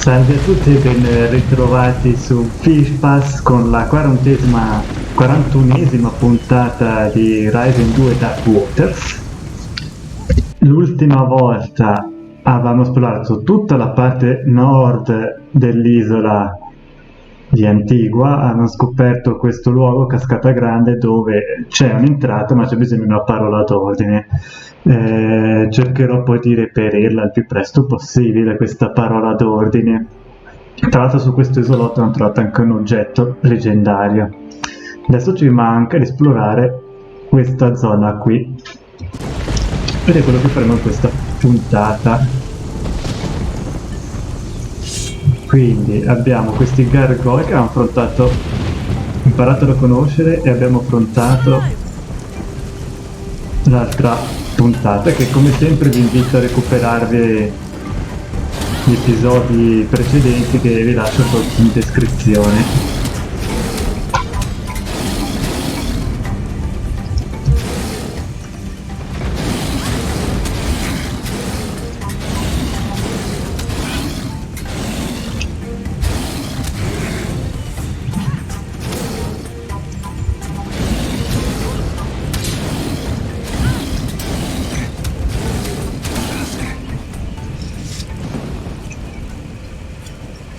Salve a tutti e ben ritrovati su Fish Pass con la 41esima puntata di Rising 2 Dark Waters. L'ultima volta avevamo esplorato tutta la parte nord dell'isola di Antigua, hanno scoperto questo luogo, Cascata Grande, dove c'è un'entrata ma c'è bisogno di una parola d'ordine. Cercherò poi di reperirla il più presto possibile questa parola d'ordine. Tra l'altro su questo isolotto hanno trovato anche un oggetto leggendario. Adesso ci manca di esplorare questa zona qui ed è quello che faremo in questa puntata. Quindi abbiamo questi Gargoyle che abbiamo imparato a conoscere e abbiamo affrontato l'altra puntata, che come sempre vi invito a recuperarvi gli episodi precedenti che vi lascio sotto in descrizione.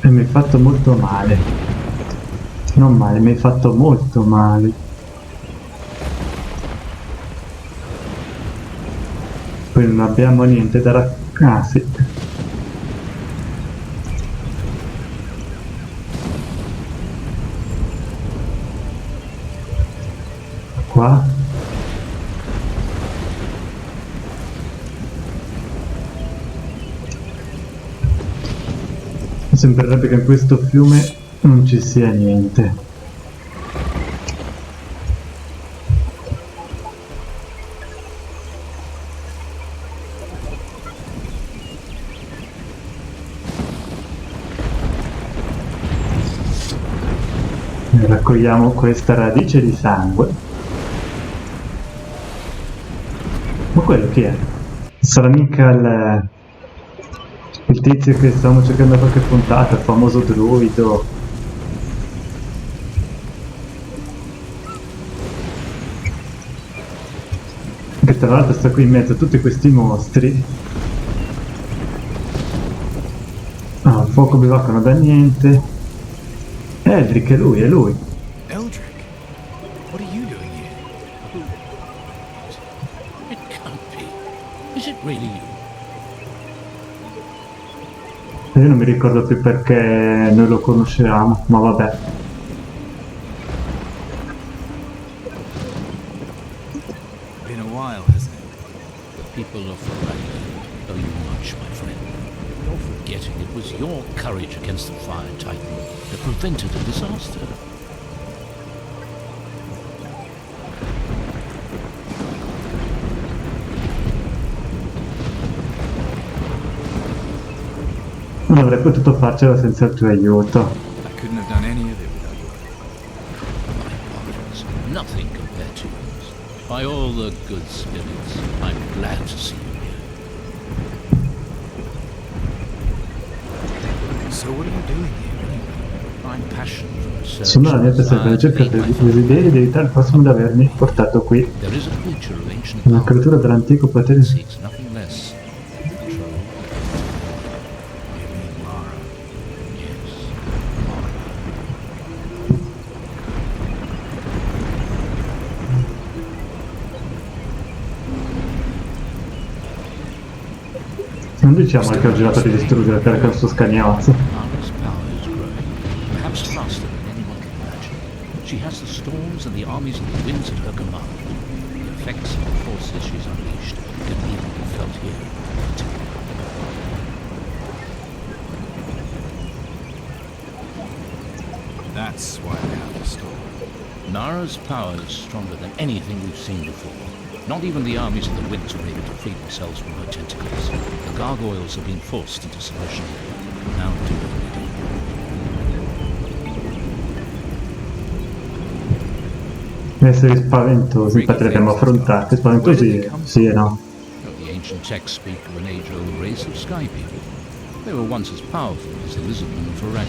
E mi hai fatto molto male. Non male, mi hai fatto molto male. Qui non abbiamo niente da ah sì. Qua. Sembrerebbe che in questo fiume non ci sia niente. E raccogliamo questa radice di sangue. Ma quello chi è? Sarà mica il tizio che stavamo cercando da qualche puntata, il famoso druido. Che tra l'altro sta qui in mezzo a tutti questi mostri. Ah, il fuoco bivacco non dà niente. Eldric, è lui, è lui. Eldric, what are you doing here? It can't be. Is it really you? Io non mi ricordo più perché noi lo conoscevamo, ma vabbè. Been a while, hasn't it? The people of Gargoyle owe you much, my friend. You're forgetting it was your courage against the Fire Titan that prevented a disaster. Non avrei potuto farcela senza il tuo aiuto. I couldn't have done any of it without you. My powers, nothing compared to yours. By all the good spirits, I'm glad to see you here. So what are you doing here anyway? I'm passionate for research. Sono la mia testa per ricerca dei desideri di evitare il prossimo di avermi portato qui. There is a creature of ancient Una creatura dell'antico potere. seeks nothing less than control. You mean Mara? Yes, Mara. Non diciamo che ho girato di distruggere per questo scagnozzo. Mara's power is growing, perhaps faster than anyone can imagine. She has the storms and the armies of the winds at her command. The effects of the forces she's unleashed can even be felt here. That's why they have the storm. Nara's power is stronger than anything we've seen before. Not even the armies of the winds were able to free themselves from her tentacles. The gargoyles have been forced into submission. Now do what we do. Esseri spaventosi, infatti li abbiamo affrontati. Spaventosi sì e no. The ancient texts speak of an age-old race of sky people. They were once as powerful as Elizabeth and Ferrari.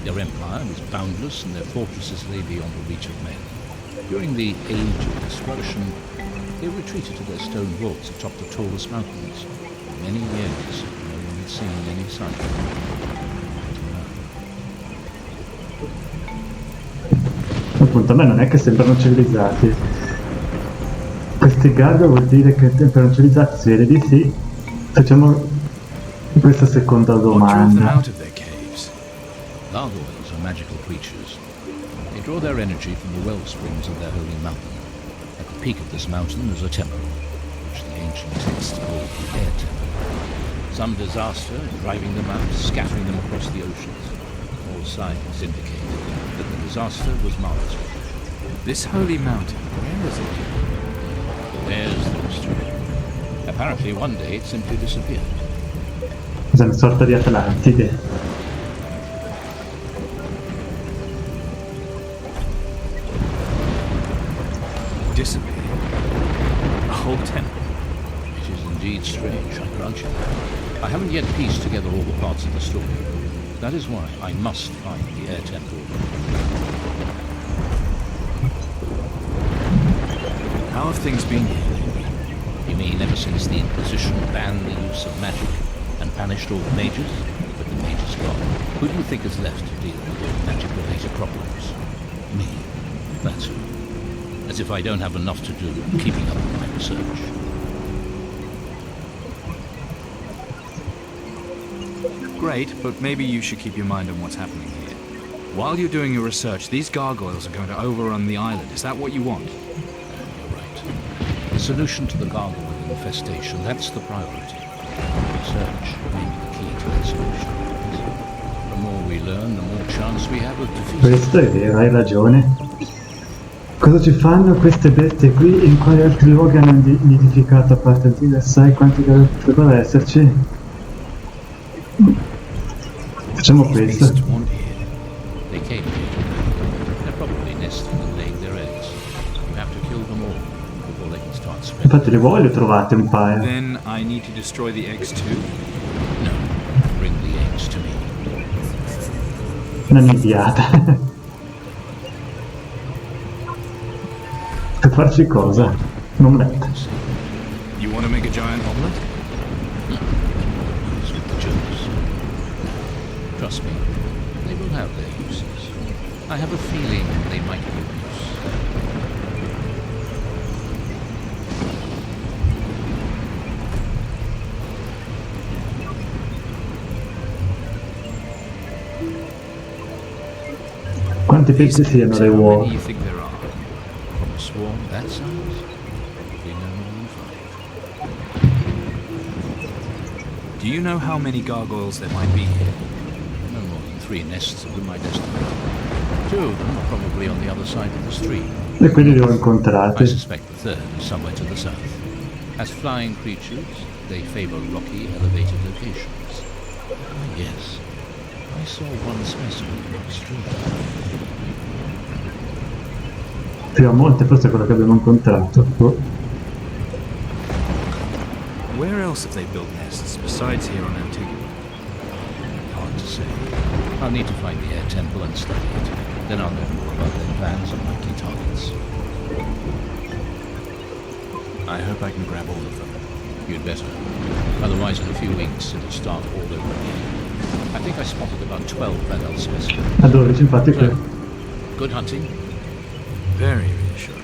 Their empire was boundless and their fortresses lay beyond the reach of men. During the Age of Destruction, they retreated to their stone vaults atop the tallest mountains. For many years, no one had seen any sign of them. Appunto, a me non è che sembrano civilizzati. Questi Gargoyle vuol dire che sembrano civilizzati, si vede di sì. Facciamo questa seconda domanda. Gargoyles are magical creatures. They draw their energy from the well springs of their holy mountain. At the peak of this mountain is a temple, which the ancient texts call the Air Temple. Some disaster, driving them out, scattering them across the oceans. All signs indicate that the disaster was Mars. This holy mountain, where is it? There's the mystery. Apparently one day it simply disappeared. È una sorta di Atlantide. Disappeared? A whole temple? It is indeed strange, I grant you. I haven't yet pieced together all the parts of the story. That is why I must find the Air Temple. How have things been here? You mean ever since the Inquisition banned the use of magic and banished all the mages? But the mages gone. Who do you think is left to deal with all magic-related problems? Me. That's who. As if I don't have enough to do keeping up with my research. Great, but maybe you should keep your mind on what's happening here. While you're doing your research, these gargoyles are going to overrun the island. Is that what you want? You're right. The solution to the gargoyle infestation, that's the priority. Research may be the key to that solution. The more we learn, the more chance we have of defeating. Questo è vero, hai ragione. Cosa ci fanno queste bestie qui? In quali altri luoghi hanno nidificato a parte Antigua? Sai quanti potrebbero esserci? Facciamo questo. They came here. They're probably nesting and laying their eggs. You have to kill them all before they can start spreading. Infatti le voglio trovate un paio. Then I need to destroy the eggs too? No, bring the eggs to me. Una nidiata. Per farci cosa? Un'omelette. You want to make a giant omelet? Those with the germs. Trust me, they will have their uses. I have a feeling they might be of use. Quanti pezzi siano le How uova? many do you think there are? From a swarm that size, probably no more than 5. Do you know how many gargoyles there might be here? No more than 3 nests of them, I'd estimate. 2 of them are probably on the other side of the stream. E quindi li ho I incontrati. suspect the third is somewhere to the south. As flying creatures, they favor rocky, elevated locations. Ah, yes. I saw one specimen upstream. Più a monte forse è quello che abbiamo incontrato. Oh. Where else have they built nests besides here on Antigua? Hard to say. I'll need to find the Air Temple and study it. Then I'll know more about their plans and likely targets. I hope I can grab all of them. You'd better. Otherwise, in a few weeks, it'll start all over again. I think I spotted about 12 adult specimens. A 12 infatti Well, good hunting. Very reassuring.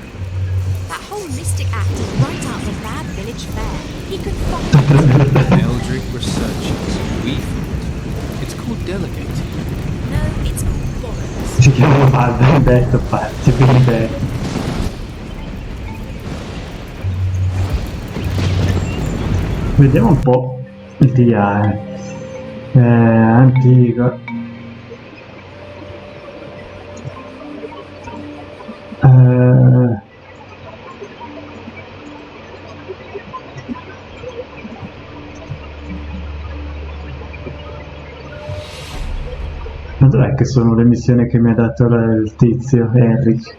That whole mystic act is right out of a bad village fair. He could find... Eldric researches. We thought. It's called delegating. No, it's called bollocks. si chiama Vendetto, pazzi, Vendetto. Vediamo un po' il TI. Antigua. Ma dov'è che sono le missioni che mi ha dato il tizio, Eldric?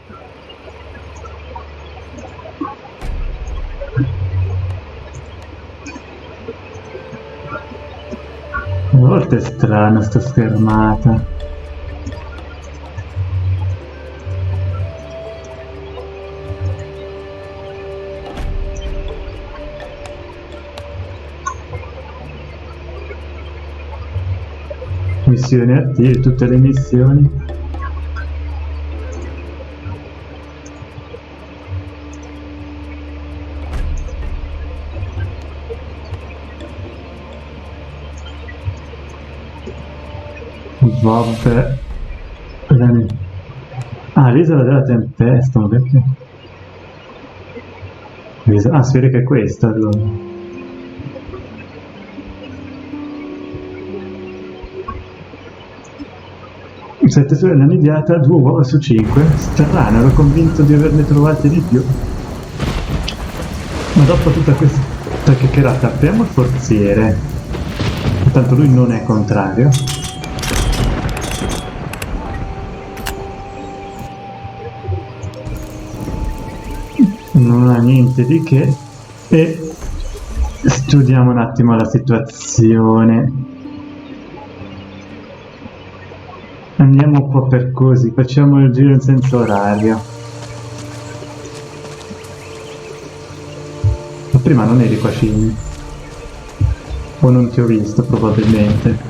Stavolta è strana sta schermata. Missioni attive, tutte le missioni. Vabbè. Ah, l'isola della tempesta, ma perché? Ah, si vede che è questa allora. Sette sorelle annidate, 2 uova su 5. Strano, ero convinto di averne trovate di più. Ma dopo tutta questa chiacchierata apriamo il forziere. Tanto lui non è contrario. Non ha niente di che. E studiamo un attimo la situazione. Andiamo un po' per così, facciamo il giro in senso orario. Ma prima non eri qua, Shin? O non ti ho visto, probabilmente.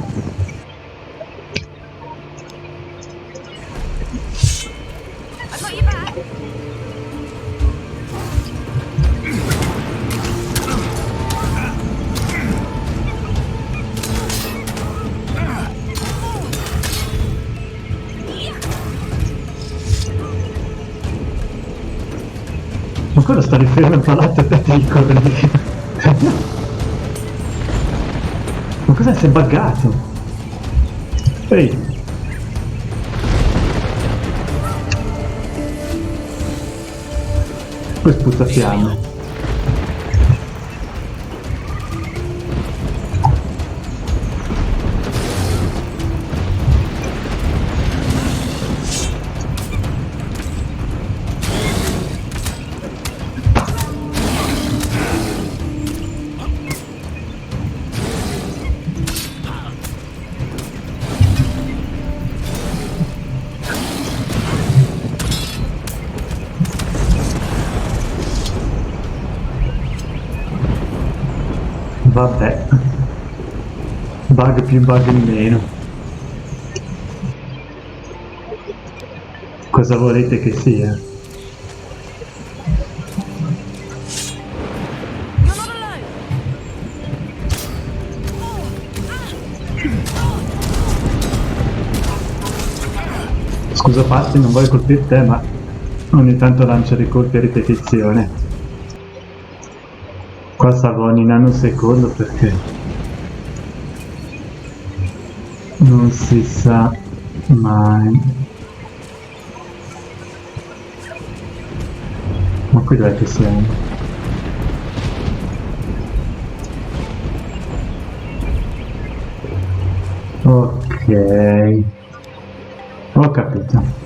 Ancora sta fermo in palazzo e te di correre. Ma cos'è? Si è buggato? Ehi! Poi spuzza fiamme. Vabbè, bug più bug in meno. Cosa volete che sia? Scusa Patti, non voglio colpire te, ma ogni tanto lancia dei colpi a ripetizione. Qua stavo ogni nanosecondo perché non si sa mai. Ma qui dov'è che siamo? Ok, ho capito.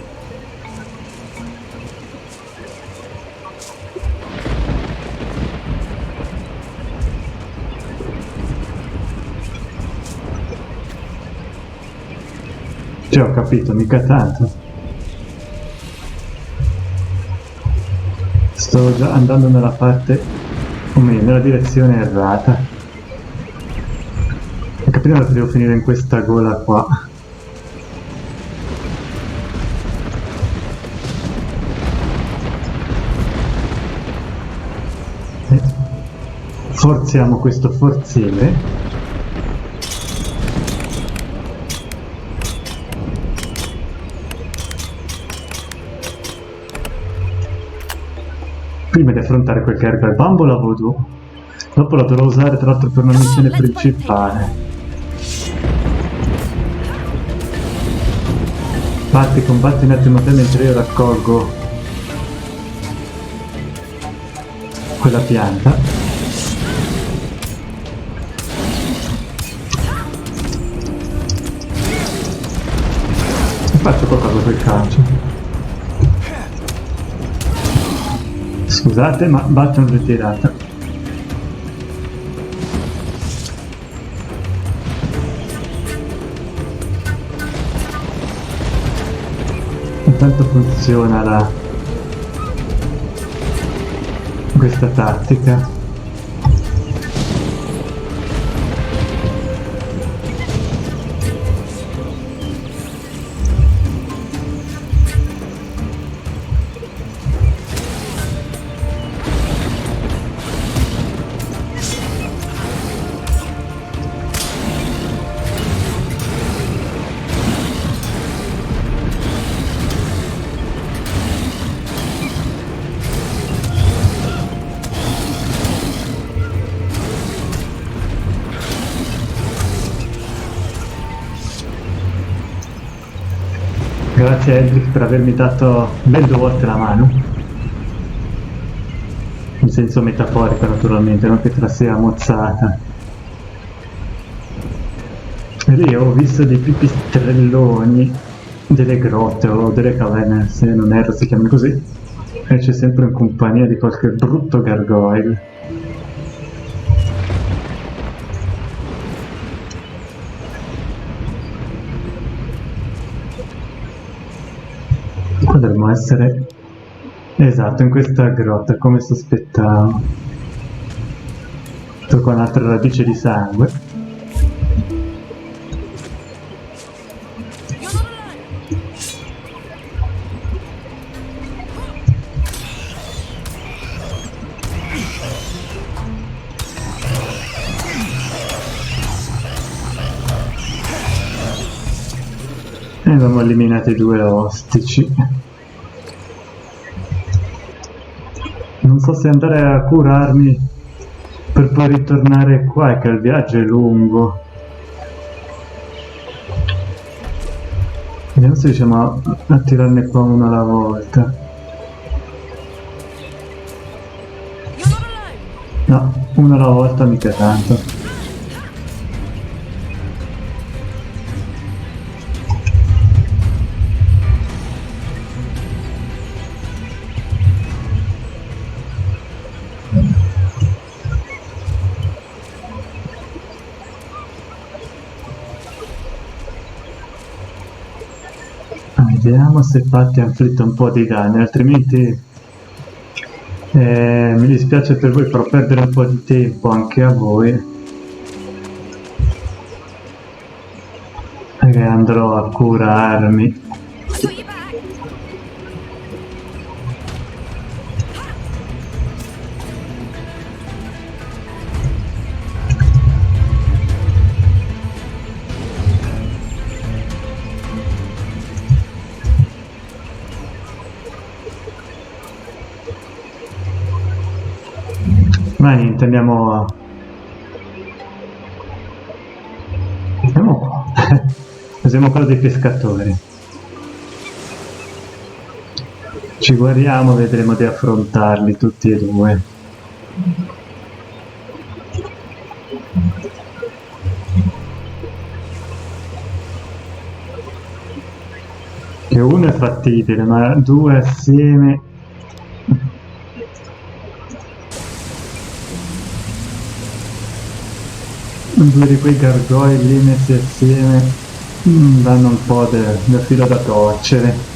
Ho capito, mica tanto. Sto già andando nella parte, o meglio, nella direzione errata. Ho capito che devo finire in questa gola qua. E forziamo questo forziere. Prima di affrontare quel Gargoyle bambola voodoo, dopo la dovrò usare tra l'altro per una missione principale. Batti, combatti un attimo te mentre io raccolgo quella pianta. E faccio qualcosa per calcio. Scusate, ma battono ritirata. Intanto funziona questa tattica. Grazie Eldric per avermi dato ben 2 volte la mano, in senso metaforico naturalmente, non che te la sia mozzata. E lì ho visto dei pipistrelloni, delle grotte o delle caverne, se non erro si chiamano così, e c'è sempre in compagnia di qualche brutto gargoyle. Potremmo essere esatto in questa grotta come sospettavo, con altre radici di sangue. E abbiamo eliminato i 2 ostici. Non so se andare a curarmi per poi ritornare qua, che il viaggio è lungo. Vediamo se riusciamo a tirarne qua uno alla volta. No, uno alla volta mica tanto. Vediamo se Patti ha inflitto un po' di danni, altrimenti mi dispiace per voi, però perdere un po' di tempo anche a voi, e andrò a curarmi. Ma niente, andiamo qua. Usiamo quello dei pescatori. Ci guardiamo, vedremo di affrontarli tutti e 2. Che uno è fattibile, ma 2 assieme... Due di quei gargoyle lì messi assieme danno un po' del filo da torcere.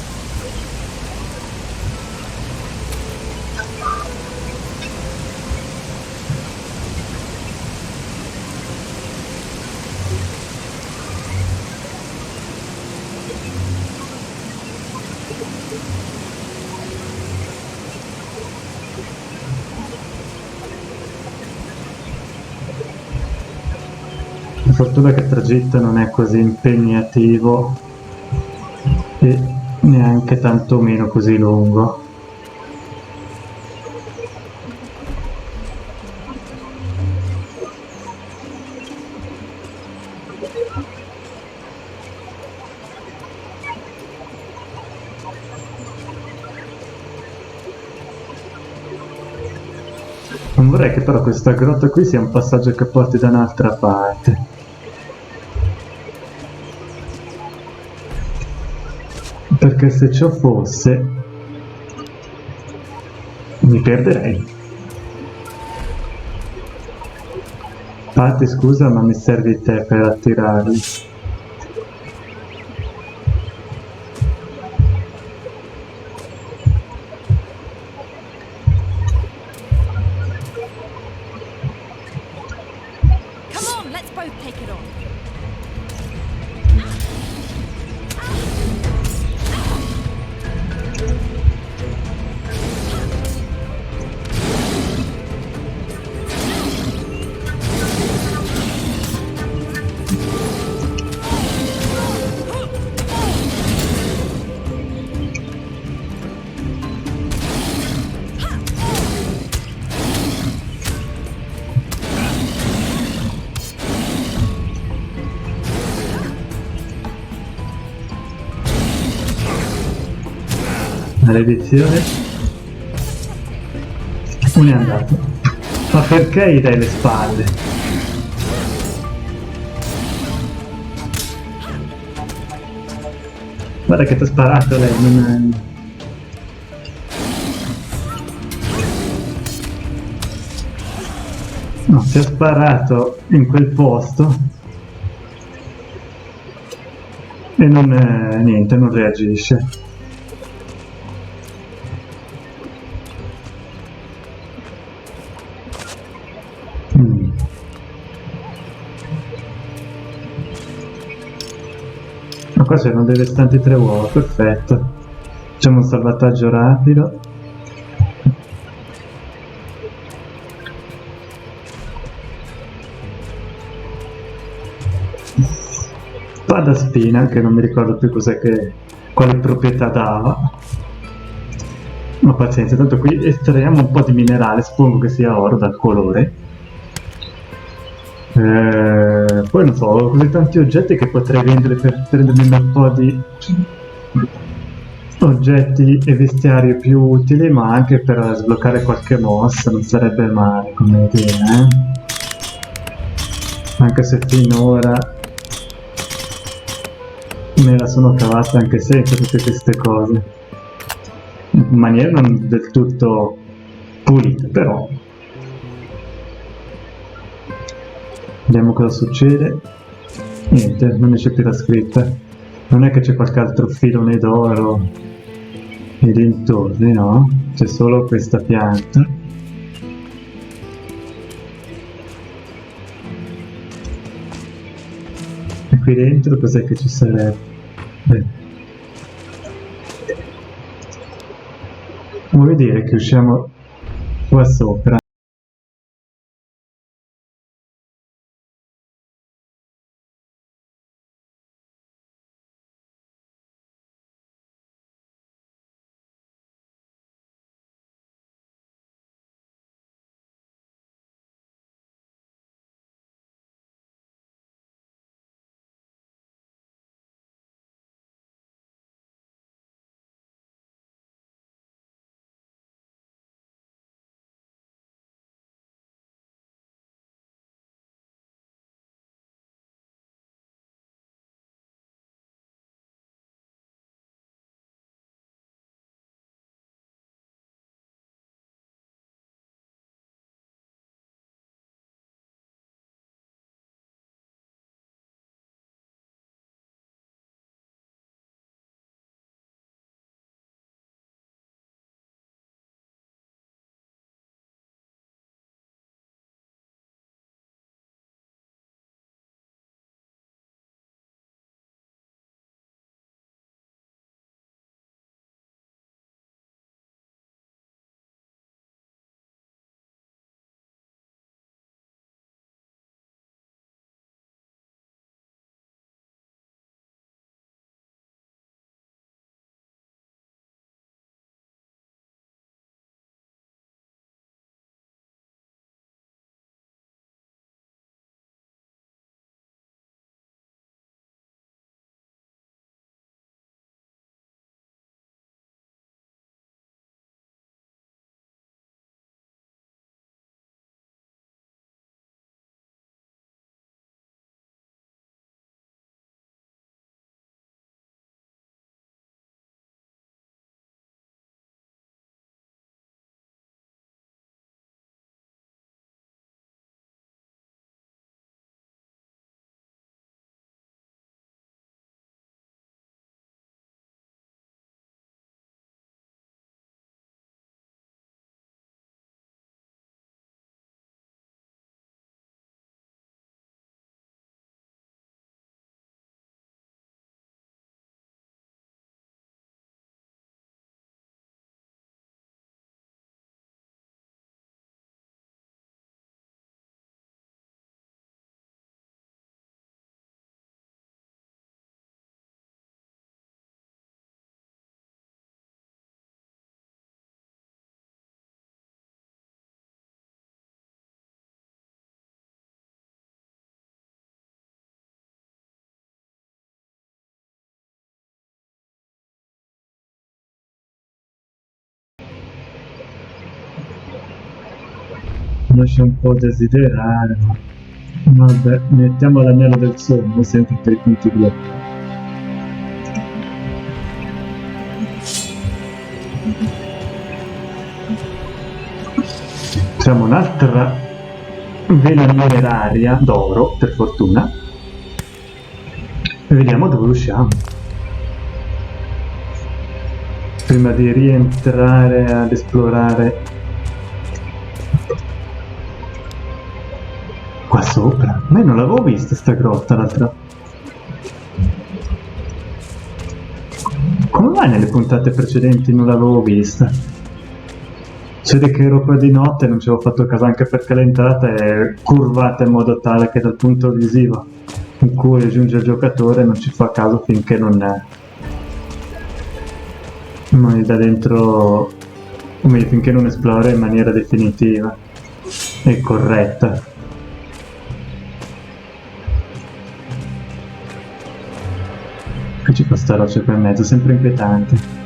Per fortuna che il tragitto non è così impegnativo e neanche tanto meno così lungo. Non vorrei che però questa grotta qui sia un passaggio che porti da un'altra parte. Perché se ciò fosse, mi perderei. Patti, scusa, ma mi servi te per attirarli. maledizione. Uno è andato. Ma perché gli dai le spalle? Guarda che ti ha sparato lei, non è... No, si è sparato in quel posto e non è... niente, non reagisce. Ma qua c'erano dei restanti 3 uova, perfetto. Facciamo un salvataggio rapido. Spada spina, che non mi ricordo più cos'è che... quale proprietà dava. Ma pazienza, tanto qui estraiamo un po' di minerale, suppongo che sia oro dal colore. Poi non so, ho così tanti oggetti che potrei vendere per prendermi un po' di oggetti e vestiario più utili, ma anche per sbloccare qualche mossa, non sarebbe male come idea, eh? Anche se finora me la sono cavata anche senza tutte queste cose, in maniera non del tutto pulita, però vediamo cosa succede. Niente, non esce più la scritta. Non è che c'è qualche altro filone d'oro nei dintorni, no? C'è solo questa pianta. E qui dentro cos'è che ci sarebbe? Vuoi vedere che usciamo qua sopra? lascia un po' desiderare, ma vabbè, mettiamo l'anello del sonno sempre per i punti blu. Facciamo un'altra vela mineraria d'oro, per fortuna, e vediamo dove usciamo. Prima di rientrare ad esplorare qua sopra. Ma io non l'avevo vista sta grotta l'altra. Come mai nelle puntate precedenti non l'avevo vista? Succede che ero qua di notte e non ci avevo fatto caso, anche perché l'entrata è curvata in modo tale che dal punto visivo in cui giunge il giocatore non ci fa caso finché non gli dà dentro, o meglio, finché non esplora in maniera definitiva e corretta. Qui ci fa sta roccia qua in mezzo, sempre inquietante.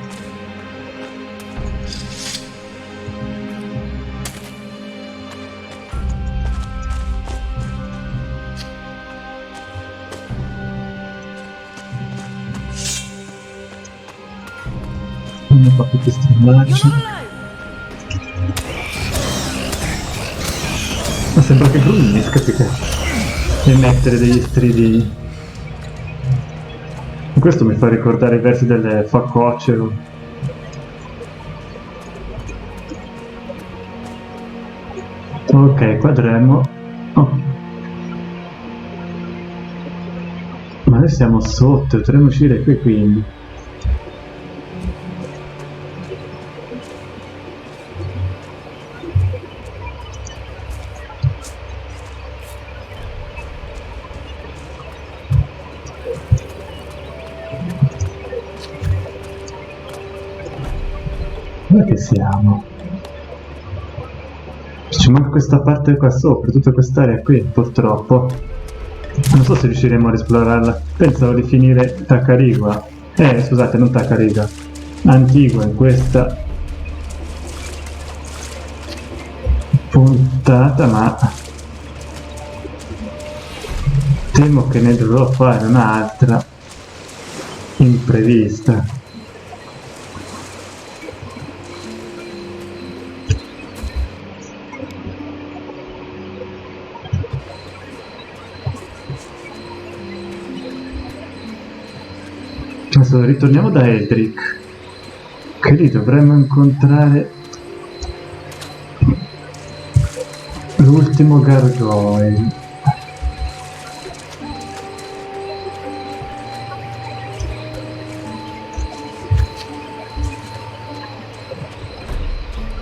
Non fa più strillarci. Ma sembra che grugnisca più che emettere degli stridii. Questo mi fa ricordare i versi delle Facocero. Ok, qua dovremmo... Oh. Ma noi siamo sotto, dovremmo uscire qui quindi. Dove che siamo? Ci manca questa parte qua sopra, tutta quest'area qui, purtroppo. Non so se riusciremo ad esplorarla. Pensavo di finire Tacarigua. Scusate, non Tacarigua. Antigua in questa puntata, ma temo che ne dovrò fare un'altra imprevista. Adesso ritorniamo da Eldric, che lì dovremmo incontrare l'ultimo Gargoyle.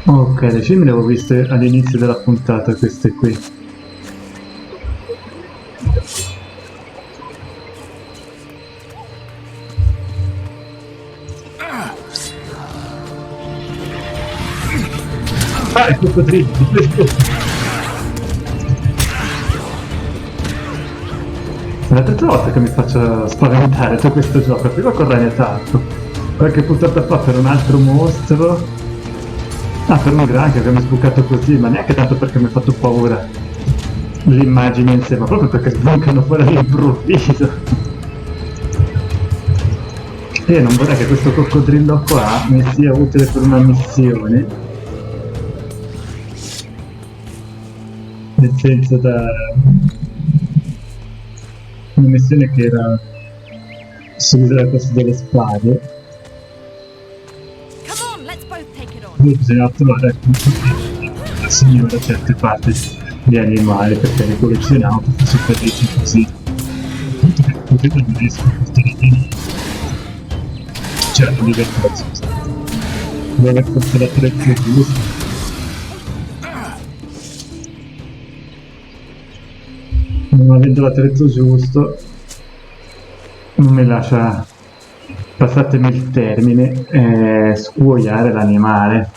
Ok, le scimmie le avevo viste all'inizio della puntata, queste qui. Ah, il coccodrillo! È la terza volta che mi faccio spaventare da questo gioco, prima con Ragnatato, qualche puntata fa per un altro mostro, per un granchio che mi è sbucato così, ma neanche tanto perché mi ha fatto paura l'immagine in sé, ma proprio perché sbucano fuori all'improvviso. E non vorrei che questo coccodrillo qua mi sia utile per una missione. Nel senso da una missione che era sull'isola Costa delle Spade. Quindi bisogna trovare la signora certe parti di animali perché le collezioniamo tutte super ricci così. Tanto che potete non riesco a portare di certo di vergogna. Devo aver forse l'attrezzo giusto. Non avendo l'attrezzo giusto non mi lascia, passatemi il termine, scuoiare l'animale.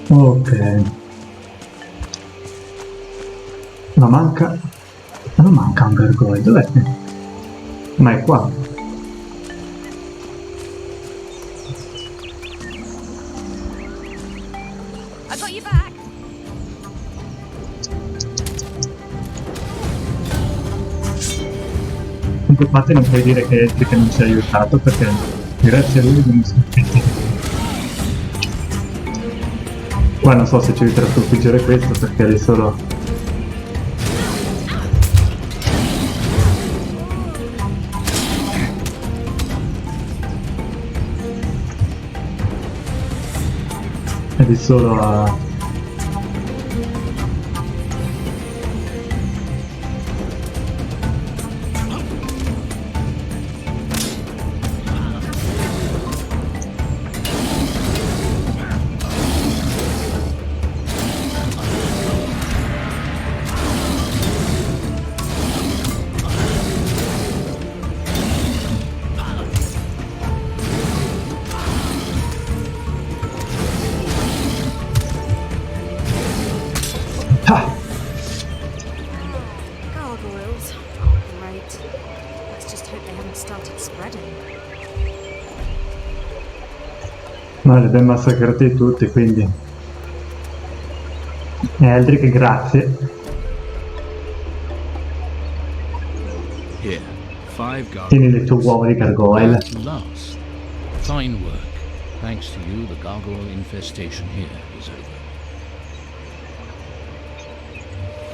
Ok, ma manca un gargoyle, dov'è? Ma è qua. comunque infatti non puoi dire che Eldric non ci ha aiutato, perché grazie a lui abbiamo sconfitto. Qua non so se ci aiuterà a sconfiggere questo, perché è solo... è di solo a... Gargoyles. Oh, great. Let's just hope they haven't started spreading. Ma li abbiamo massacrati tutti, quindi... Eldric, grazie. Here, 5 Tieni le gargoyles. tue uova di gargoyle. At last. Fine work. Thanks to you, the gargoyle infestation here is over.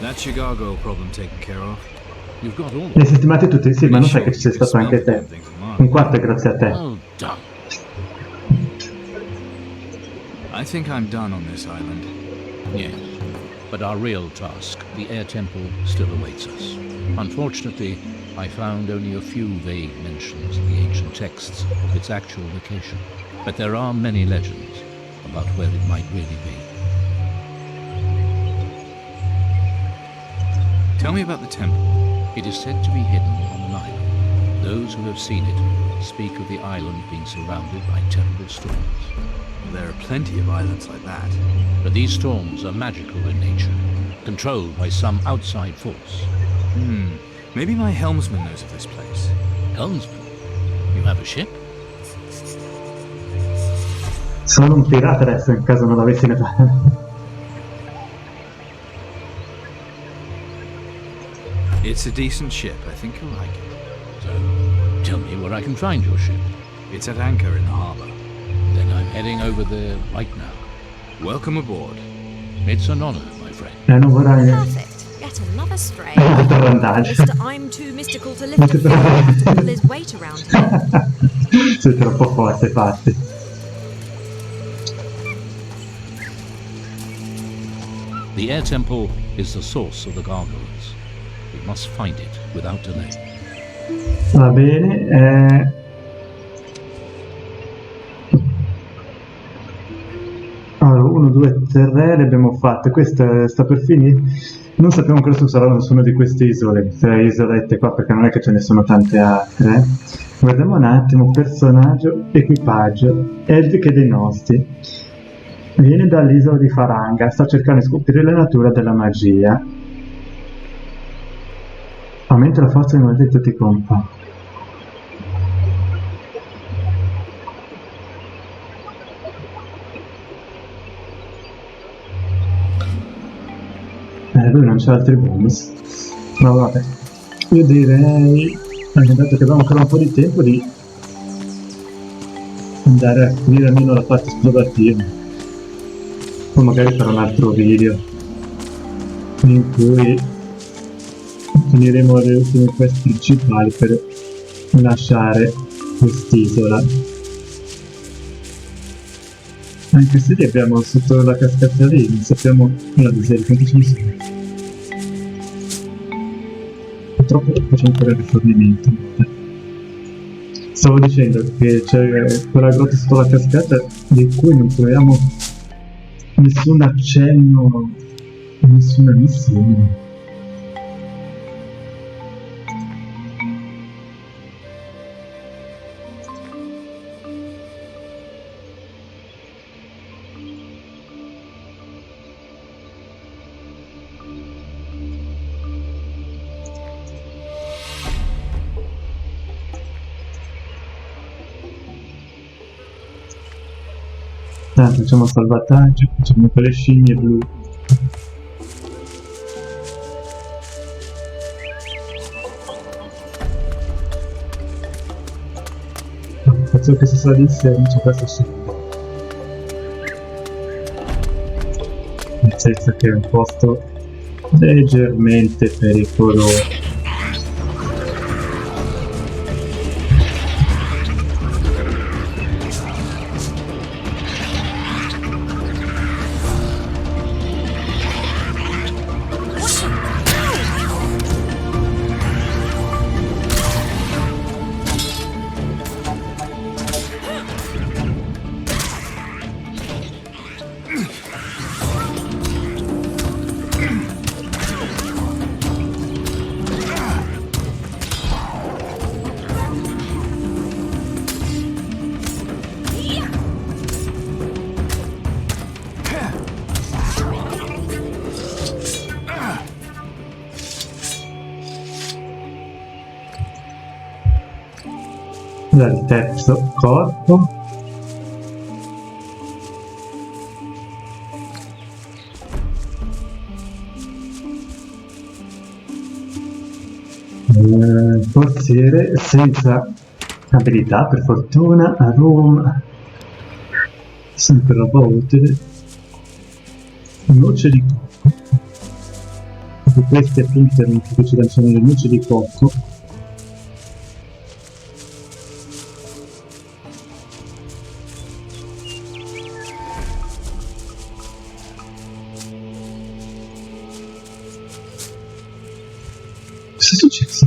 That's your gargoyle problem taken care of. You've got all Li hai of them. sistemati tutti insieme, ma non sai che ci sei stato anche te. Un quarto è grazie a te. Well done. I think I'm done on this island. Yes, but our real task, the air temple, still awaits us. Unfortunately, I found only a few vague mentions in the ancient texts of its actual location. But there are many legends about where it might really be. Tell me about the temple. It is said to be hidden on an island. Those who have seen it speak of the island being surrounded by terrible storms. There are plenty of islands like that. But these storms are magical in nature, controlled by some outside force. Maybe my helmsman knows of this place. Helmsman, you have a ship? Sono un pirata adesso, in caso non l'avessi notato. It's a decent ship. I think you'll like it. So, tell me where I can find your ship. It's at anchor in the harbor. Then I'm heading over there right now. Welcome aboard. It's an honor, my friend. Non vorrei... Perfect. Yet another stray. Altro vantaggio. Mr. I'm too mystical to lift a finger. Have to pull his weight around here. Sei troppo forte, infatti. The air temple is the source of the gargoyles. We must find it without delay. Va bene, allora, 1, 2, 3 le abbiamo fatte, questa sta per finire. Non sappiamo ancora se saranno nessuna di queste isole, queste isolette qua, perché non è che ce ne sono tante altre. Guardiamo un attimo, personaggio, equipaggio, Eldric è dei nostri. Viene dall'isola di Faranga, sta cercando di scoprire la natura della magia. Aumenta la forza di tutti i compagni. Lui non c'ha altri bonus. Ma vabbè. Io direi, anche dato che abbiamo ancora un po' di tempo, di andare a finire almeno la parte esplorativa. Poi magari farò un altro video in cui finiremo le ultime quest principali per lasciare quest'isola. Anche se li abbiamo sotto la cascata lì, non sappiamo la miseria, quanti ce ne sono. Purtroppo faccio ancora il rifornimento. Stavo dicendo che c'è quella grotta sotto la cascata di cui non troviamo nessun accenno, nessuna missione. Facciamo salvataggio, facciamo quelle scimmie blu. visto che si sale insieme c'è questo subito. Nel senso che è un posto leggermente pericoloso. Dal terzo corpo forziere senza abilità, per fortuna, a Roma, sempre roba utile, noce di cocco, perché questi appunto erano che ci lanciano le noci di cocco. Cosa è successo?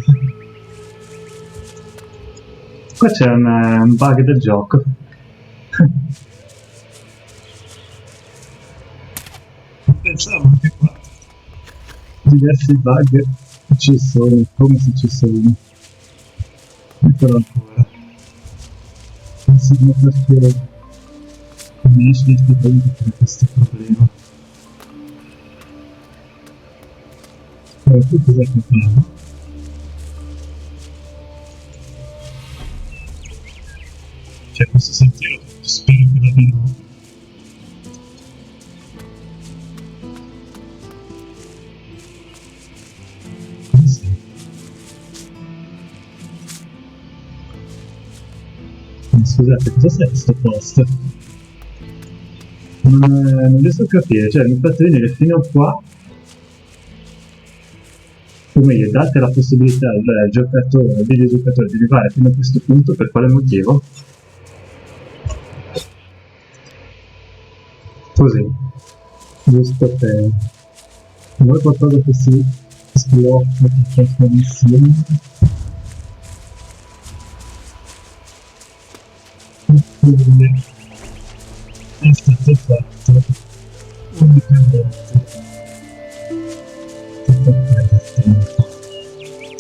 Qua c'è un bug del gioco. Pensavo che qua diversi bug ci sono, come se ci sono. Eccolo ancora. Non so perché non esce effettivamente per questo problema. Allora, qui cos'è che fanno? Cioè, questo sentiero spero che l'abbiano scusate, cosa serve questo posto? Non riesco a capire, cioè mi fate venire fino a qua, o meglio, date la possibilità al giocatore, al videogiocatore di arrivare fino a questo punto, per quale motivo? Così, giusto per... non è qualcosa che si sblocca per trasformazione. È stato fatto unicamente per perdere tempo.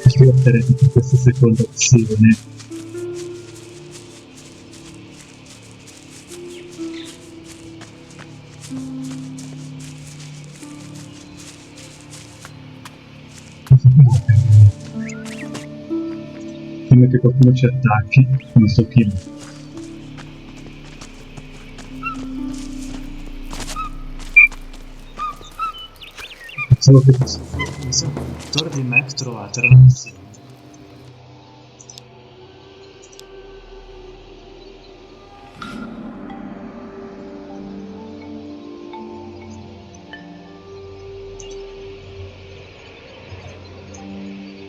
Ci opterete per questa seconda opzione. Prima che qualcuno ci attacchi, non so chi. Pensavo che fosse un torre di Mac trovato, era una missione.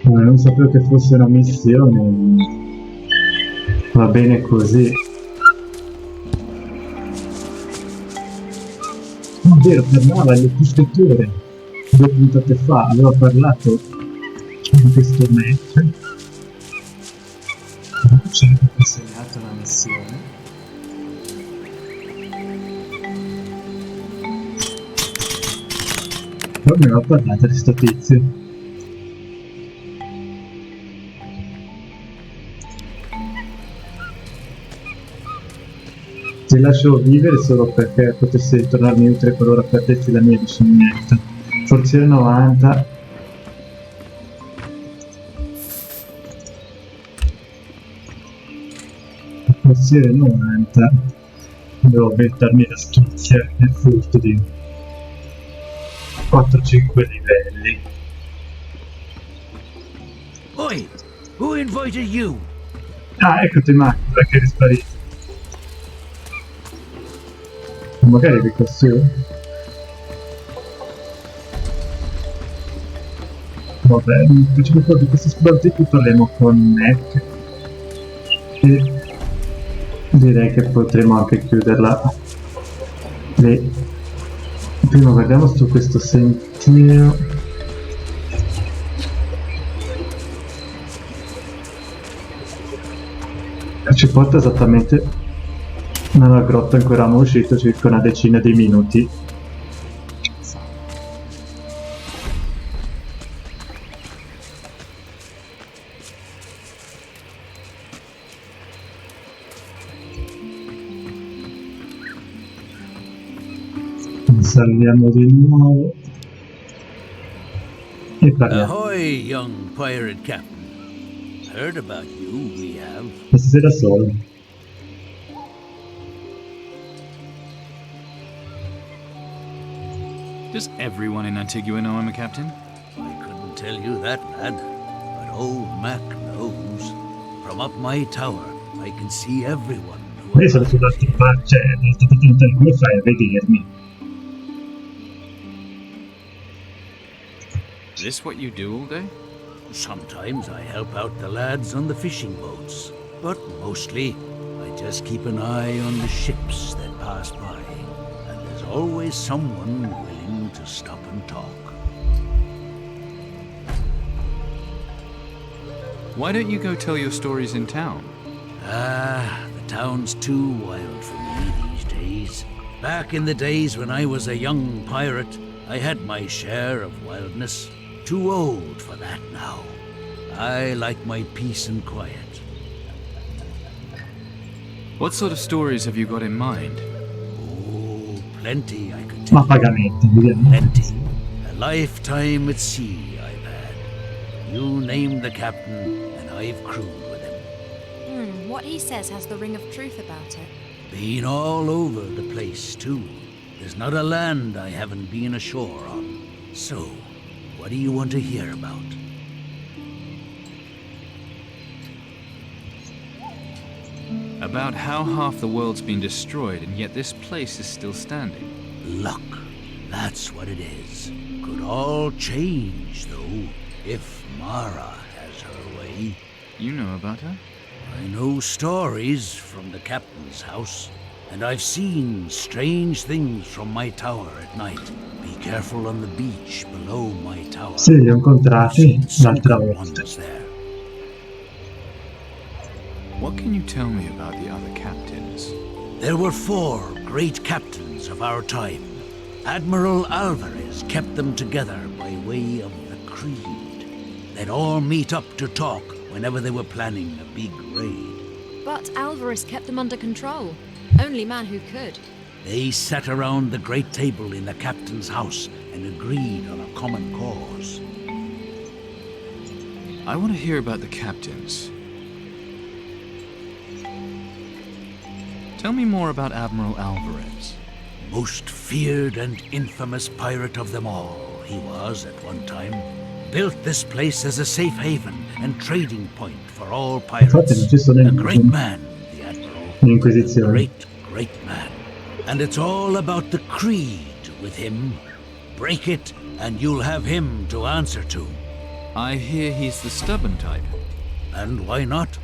Non sapevo che fosse una missione. Va bene così. È vero, parlava alle scritture. 2 puntate fa aveva parlato di questo match. C'è anche segnato una missione. Poi mi aveva parlato di sto tizio. Ti lascio vivere solo perché potessi ritornarmi utile qualora perdessi la mia vicinanza. Forziere 90. Forziere 90. Devo inventarmi l'astuzia e il furto di 4-5 livelli. Oi! Who invited you? Ah, eccoti Marco, perché eri sparito. Magari di questo. Vabbè, di questo sbalzi parliamo con Mac e direi che potremo anche chiuderla lì. Prima guardiamo su questo sentiero. Ci porta esattamente nella grotta in cui eravamo usciti circa una decina di minuti. Saliamo di nuovo e parliamo. Ahoy, young pirate captain. Heard about you, we have. Questa sera solo. Does everyone in Antigua know I'm a captain? I couldn't tell you that, lad, but old Mac knows. From up my tower, I can see everyone. Io sono sull'altra parte, come fai a vedermi? Is this what you do all day? Sometimes I help out the lads on the fishing boats, but mostly I just keep an eye on the ships that pass by, and there's always someone willing to stop and talk. Why don't you go tell your stories in town? The town's too wild for me these days. Back in the days when I was a young pirate, I had my share of wildness. Too old for that now. I like my peace and quiet. What sort of stories have you got in mind? Oh, plenty I could Ma tell. pagamenti, vediamo. Plenty. A lifetime at sea I've had. You name the captain, and I've crewed with him. What he says has the ring of truth about it. Been all over the place, too. There's not a land I haven't been ashore on. So, what do you want to hear about? About how half the world's been destroyed and yet this place is still standing. Luck. That's what it is. Could all change, though, if Mara has her way. You know about her? I know stories from the captain's house, and I've seen strange things from my tower at night. Be careful on the beach below my tower. Sì, li ho incontrati l'altra volta. Ones there. What can you tell me about the other captains? There were 4 great captains of our time. Admiral Alvarez kept them together by way of the creed. They'd all meet up to talk whenever they were planning a big raid. But Alvarez kept them under control. Only man who could. They sat around the great table in the captain's house and agreed on a common cause. I want to hear about the captains. Tell me more about Admiral Alvarez. Most feared and infamous pirate of them all, he was at one time. Built this place as a safe haven and trading point for all pirates. A great man, the Admiral. A great, great man. And it's all about the creed with him. Break it, and you'll have him to answer to. I hear he's the stubborn type. And why not?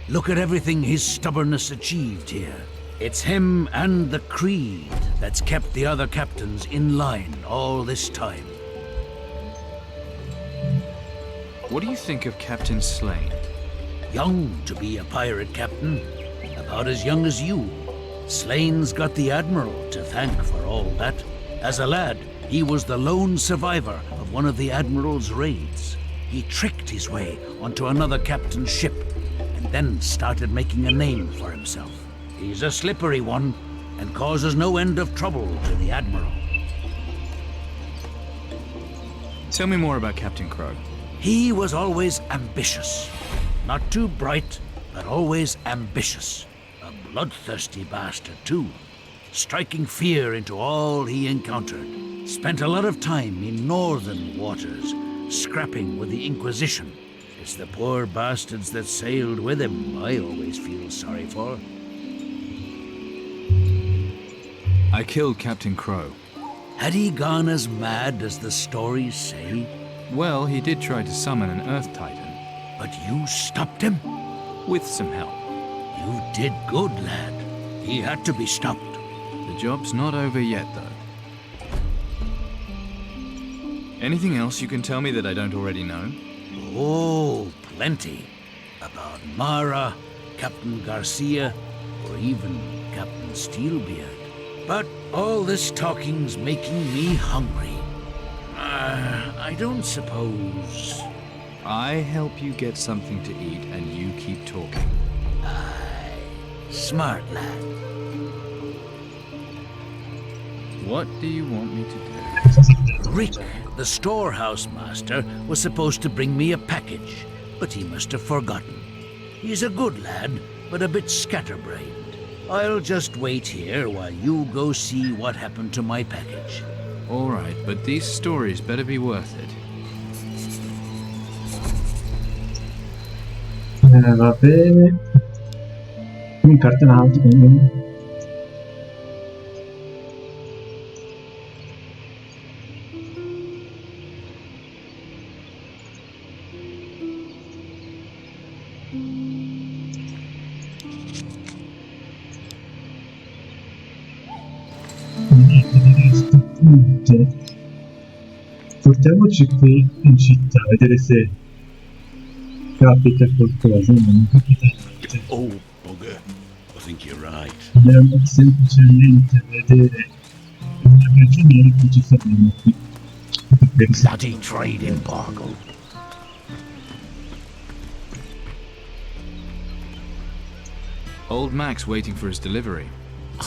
Look at everything his stubbornness achieved here. It's him and the creed that's kept the other captains in line all this time. What do you think of Captain Slane? Young to be a pirate captain. About as young as you. Slane's got the Admiral to thank for all that. As a lad, he was the lone survivor of one of the Admiral's raids. He tricked his way onto another captain's ship and then started making a name for himself. He's a slippery one and causes no end of trouble to the Admiral. Tell me more about Captain Crow. He was always ambitious. Not too bright, but always ambitious. A bloodthirsty bastard, too. Striking fear into all he encountered. Spent a lot of time in northern waters, scrapping with the Inquisition. It's the poor bastards that sailed with him I always feel sorry for. I killed Captain Crow. Had he gone as mad as the stories say? Well, he did try to summon an Earth Titan. But you stopped him? With some help. You did good, lad. He had to be stopped. The job's not over yet, though. Anything else you can tell me that I don't already know? Oh, plenty. About Mara, Captain Garcia, or even Captain Steelbeard. But all this talking's making me hungry. I don't suppose... I help you get something to eat and you keep talking. Aye, smart lad. What do you want me to do? Rick, the storehouse master, was supposed to bring me a package, but he must have forgotten. He's a good lad, but a bit scatterbrained. I'll just wait here while you go see what happened to my package. All right, but these stories better be worth it. Va bene. Un cartonato. Portiamoci qui in città a vedere se capita qualcosa, ma non capita niente. Oh, bugger. I think you're right. Dobbiamo semplicemente vedere un ragioniere che ci fermiamo qui. Bloody trade embargo. Old Mac's waiting for his delivery.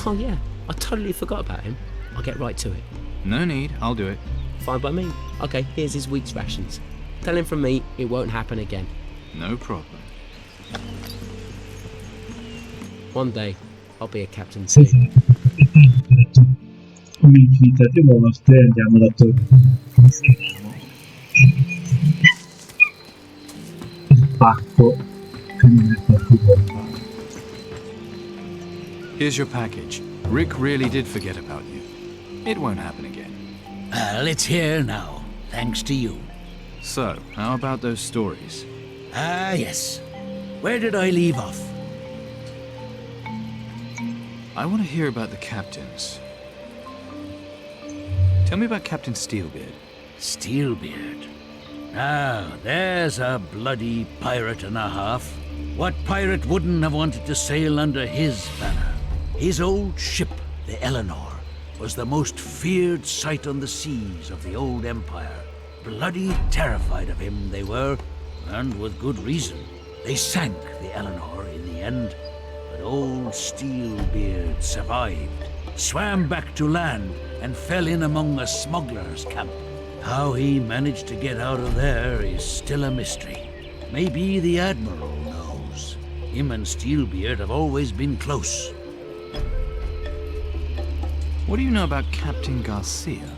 Oh yeah, I totally forgot about him. I'll get right to it. No need, I'll do it. Fine by me. Okay, here's his week's rations. Tell him from me it won't happen again. No problem. One day, I'll be a captain too. Come infinità di volte andiamo da torre. Il pacco che non è proprio buono. Here's your package. Rick really did forget about you. It won't happen again. Well, it's here now, thanks to you. So, how about those stories? Ah, yes. Where did I leave off? I want to hear about the captains. Tell me about Captain Steelbeard. Steelbeard. Now, there's a bloody pirate and a half. What pirate wouldn't have wanted to sail under his banner? His old ship, the Eleanor, was the most feared sight on the seas of the old empire. Bloody terrified of him they were, and with good reason. They sank the Eleanor in the end, but old Steelbeard survived, swam back to land, and fell in among a smuggler's camp. How he managed to get out of there is still a mystery. Maybe the Admiral knows. Him and Steelbeard have always been close. What do you know about Captain Garcia?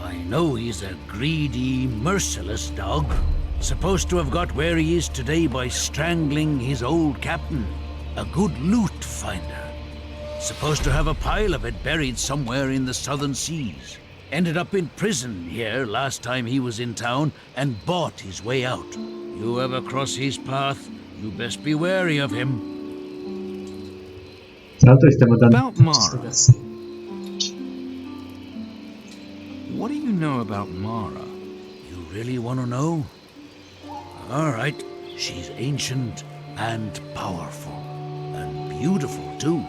I know he's a greedy, merciless dog. Supposed to have got where he is today by strangling his old captain. A good loot finder. Supposed to have a pile of it buried somewhere in the southern seas. Ended up in prison here last time he was in town and bought his way out. You ever cross his path, you best be wary of him. Tra l'altro stiamo dando... About Mara. What do you know about Mara? You really want to know? All right, she's ancient and powerful, and beautiful too,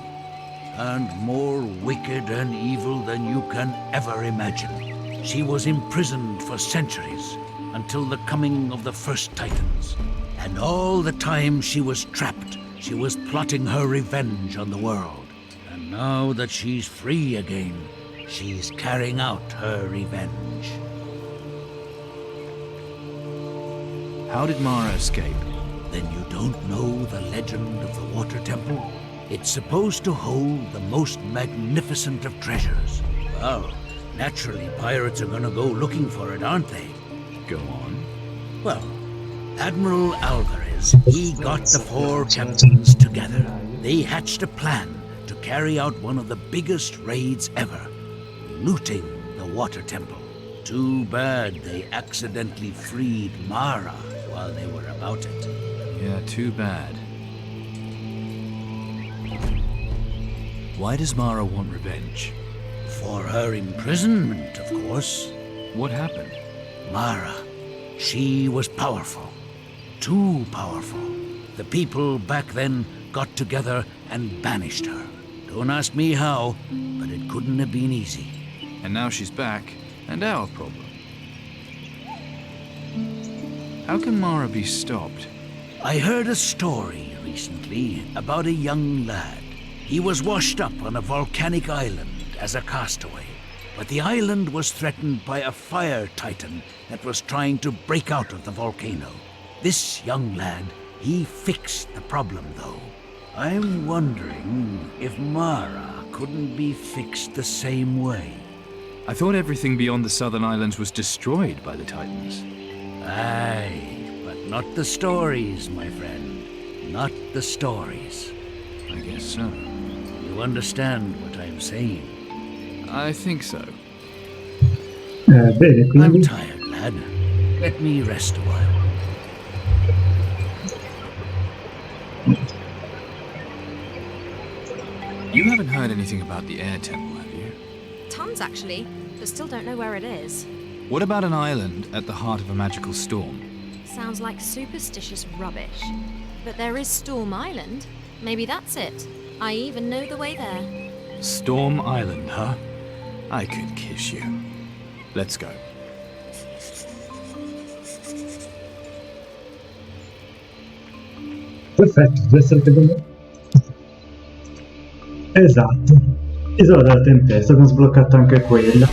and more wicked and evil than you can ever imagine. She was imprisoned for centuries, until the coming of the first Titans. And all the time she was trapped, she was plotting her revenge on the world. And now that she's free again, she's carrying out her revenge. How did Mara escape? Then you don't know the legend of the Water Temple? It's supposed to hold the most magnificent of treasures. Well, naturally pirates are gonna go looking for it, aren't they? Go on. Well, Admiral Alvarez, he got the four captains together. They hatched a plan to carry out one of the biggest raids ever, looting the water temple. Too bad they accidentally freed Mara while they were about it. Yeah, too bad. Why does Mara want revenge? For her imprisonment, of course. What happened? Mara, she was powerful. Too powerful. The people back then got together and banished her. Don't ask me how, but it couldn't have been easy. And now she's back, and our problem. How can Mara be stopped? I heard a story recently about a young lad. He was washed up on a volcanic island as a castaway. But the island was threatened by a fire titan that was trying to break out of the volcano. This young lad, he fixed the problem though. I'm wondering if Mara couldn't be fixed the same way. I thought everything beyond the southern islands was destroyed by the Titans. Aye, but not the stories, my friend. Not the stories. I guess so. You understand what I'm saying? I think so. Bene, I'm quindi tired, lad. Let me rest a while. You haven't heard anything about the air temple, have you? Tons, actually, but still don't know where it is. What about an island at the heart of a magical storm? Sounds like superstitious rubbish. But there is Storm Island. Maybe that's it. I even know the way there. Storm Island, huh? I could kiss you. Let's go. perfetto, deve essere secondo me. Esatto, Isola della Tempesta, abbiamo sbloccato anche quella.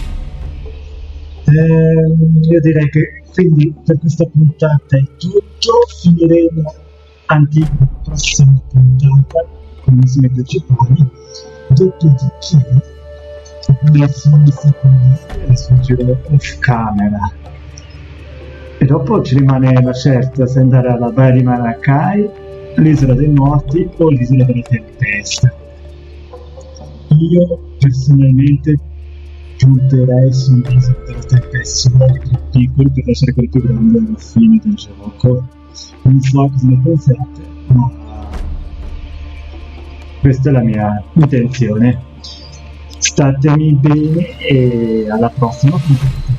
Io direi che quindi per questa puntata è tutto, finiremo Antigua la prossima puntata con i missioni principali, dopodiché la fine secondaria sul giro off camera e dopo ci rimane la scelta se andare alla Baia di Maracai, l'isola dei morti o l'isola della tempesta. Io personalmente punterei sull'isola della tempesta, su quelli più piccoli per lasciare quelli più grandi alla fine del gioco. Non so cosa ne pensate, ma questa è la mia intenzione. Statemi bene e alla prossima puntata.